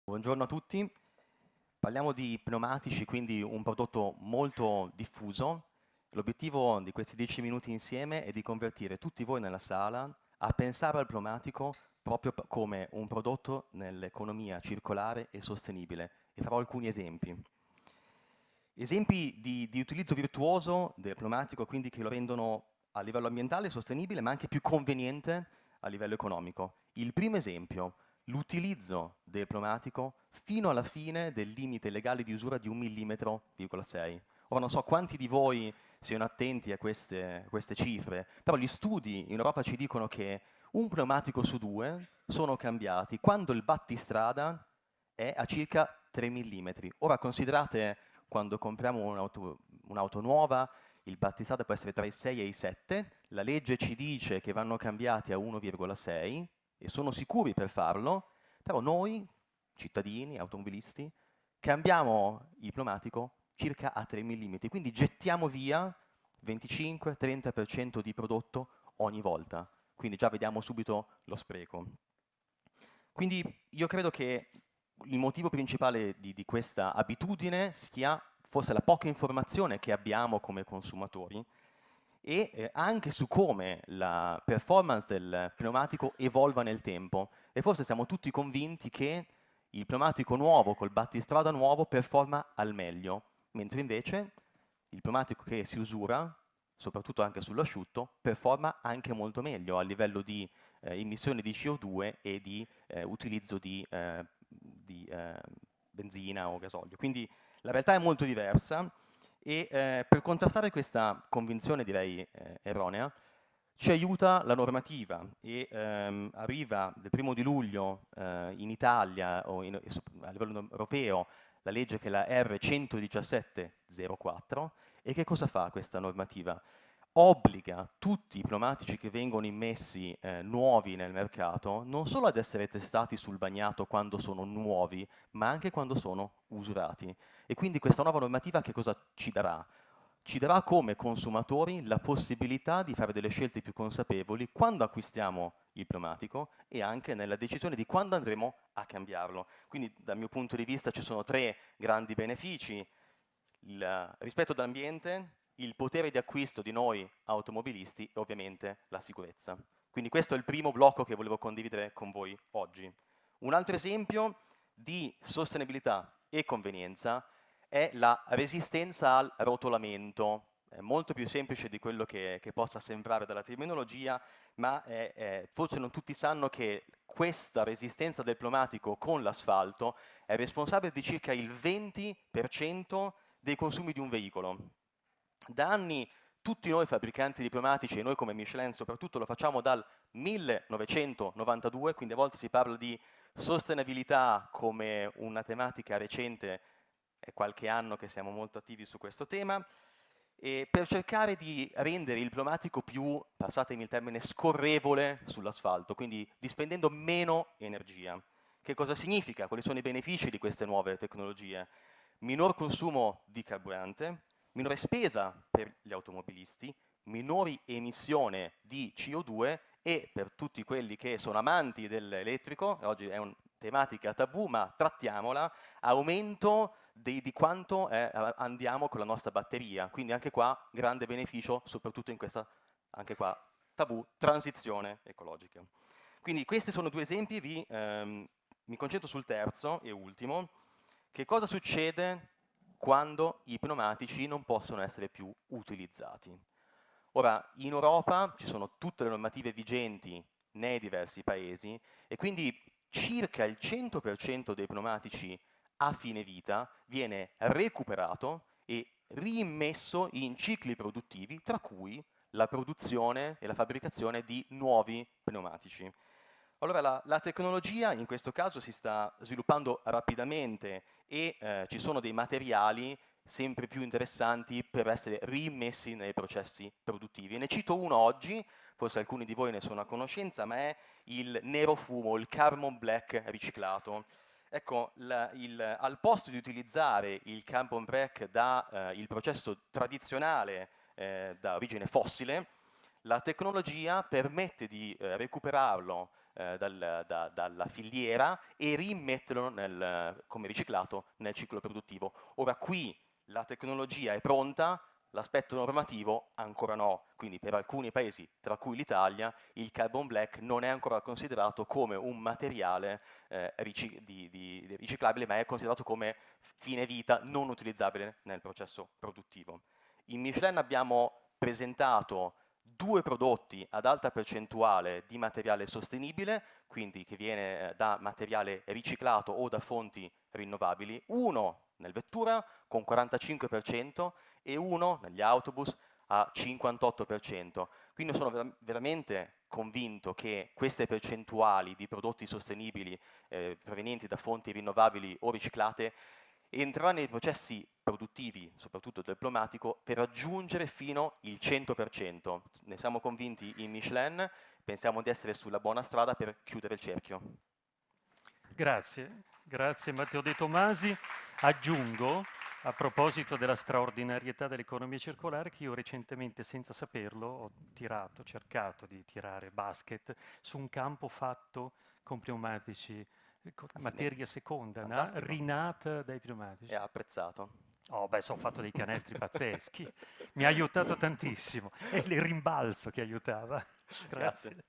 Buongiorno a tutti. Parliamo di pneumatici, quindi un prodotto molto diffuso. L'obiettivo di questi 10 minuti insieme è di convertire tutti voi nella sala a pensare al pneumatico proprio come un prodotto nell'economia circolare e sostenibile. E farò alcuni esempi. Esempi di utilizzo virtuoso del pneumatico, quindi che lo rendono a livello ambientale sostenibile, ma anche più conveniente a livello economico. Il primo esempio, l'utilizzo del pneumatico fino alla fine del limite legale di usura di 1,6 mm. Ora non so quanti di voi siano attenti a queste cifre, però gli studi in Europa ci dicono che un pneumatico su due sono cambiati quando il battistrada è a circa 3 mm. Ora considerate quando compriamo un'auto nuova, il battistrada può essere tra i 6 e i 7, la legge ci dice che vanno cambiati a 1,6 e sono sicuri per farlo, però noi, cittadini, automobilisti, cambiamo il pneumatico circa a 3 mm, quindi gettiamo via 25-30% di prodotto ogni volta, quindi già vediamo subito lo spreco. Quindi io credo che il motivo principale di questa abitudine sia forse la poca informazione che abbiamo come consumatori e anche su come la performance del pneumatico evolva nel tempo. E forse siamo tutti convinti che il pneumatico nuovo col battistrada nuovo performa al meglio, mentre invece il pneumatico che si usura, soprattutto anche sull'asciutto, performa anche molto meglio a livello di emissioni di CO2 e di utilizzo di benzina o gasolio. Quindi la realtà è molto diversa e per contrastare questa convinzione, direi erronea, ci aiuta la normativa e arriva del 1° luglio in Italia a livello europeo la legge che è la R11704. E che cosa fa questa normativa? Obbliga tutti i pneumatici che vengono immessi nuovi nel mercato non solo ad essere testati sul bagnato quando sono nuovi, ma anche quando sono usurati. E quindi questa nuova normativa che cosa ci darà? Ci darà come consumatori la possibilità di fare delle scelte più consapevoli quando acquistiamo il pneumatico e anche nella decisione di quando andremo a cambiarlo. Quindi dal mio punto di vista ci sono 3 grandi benefici: il rispetto dell'ambiente, il potere di acquisto di noi automobilisti e ovviamente la sicurezza. Quindi questo è il primo blocco che volevo condividere con voi oggi. Un altro esempio di sostenibilità e convenienza è la resistenza al rotolamento. È molto più semplice di quello che possa sembrare dalla terminologia, ma forse non tutti sanno che questa resistenza del pneumatico con l'asfalto è responsabile di circa il 20% dei consumi di un veicolo. Da anni tutti noi fabbricanti di pneumatici, e noi come Michelin soprattutto, lo facciamo dal 1992, quindi a volte si parla di sostenibilità come una tematica recente, è qualche anno che siamo molto attivi su questo tema, e per cercare di rendere il pneumatico più, passatemi il termine, scorrevole sull'asfalto, quindi dispendendo meno energia. Che cosa significa? Quali sono i benefici di queste nuove tecnologie? Minor consumo di carburante, minore spesa per gli automobilisti, minori emissioni di CO2 e per tutti quelli che sono amanti dell'elettrico, oggi è una tematica tabù ma trattiamola, aumento di quanto andiamo con la nostra batteria, quindi anche qua grande beneficio soprattutto in questa, anche qua tabù, transizione ecologica. Quindi questi sono 2 esempi, mi concentro sul terzo e ultimo. Che cosa succede quando i pneumatici non possono essere più utilizzati? Ora, in Europa ci sono tutte le normative vigenti nei diversi paesi e quindi circa il 100% dei pneumatici a fine vita viene recuperato e riimmesso in cicli produttivi, tra cui la produzione e la fabbricazione di nuovi pneumatici. Allora la tecnologia in questo caso si sta sviluppando rapidamente e ci sono dei materiali sempre più interessanti per essere riimmessi nei processi produttivi. Ne cito uno oggi, forse alcuni di voi ne sono a conoscenza, ma è il nero fumo, il carbon black riciclato. Ecco, al posto di utilizzare il carbon black da il processo tradizionale da origine fossile, la tecnologia permette di recuperarlo dalla filiera e rimetterlo come riciclato nel ciclo produttivo. Ora qui la tecnologia è pronta, l'aspetto normativo ancora no, quindi per alcuni paesi, tra cui l'Italia, il carbon black non è ancora considerato come un materiale riciclabile, ma è considerato come fine vita non utilizzabile nel processo produttivo. In Michelin abbiamo presentato 2 prodotti ad alta percentuale di materiale sostenibile, quindi che viene da materiale riciclato o da fonti rinnovabili, uno nel vettura con 45% e uno negli autobus a 58%. Quindi sono veramente convinto che queste percentuali di prodotti sostenibili provenienti da fonti rinnovabili o riciclate entreranno nei processi produttivi, soprattutto del pneumatico, per raggiungere fino il 100%. Ne siamo convinti in Michelin, pensiamo di essere sulla buona strada per chiudere il cerchio. Grazie, grazie Matteo De Tomasi. Aggiungo, a proposito della straordinarietà dell'economia circolare, che io recentemente, senza saperlo, ho cercato di tirare basket su un campo fatto con pneumatici, materia seconda, rinata dai pneumatici. E ha apprezzato. Oh, beh, ho fatto dei canestri pazzeschi. Mi ha aiutato tantissimo. È il rimbalzo che aiutava. Grazie.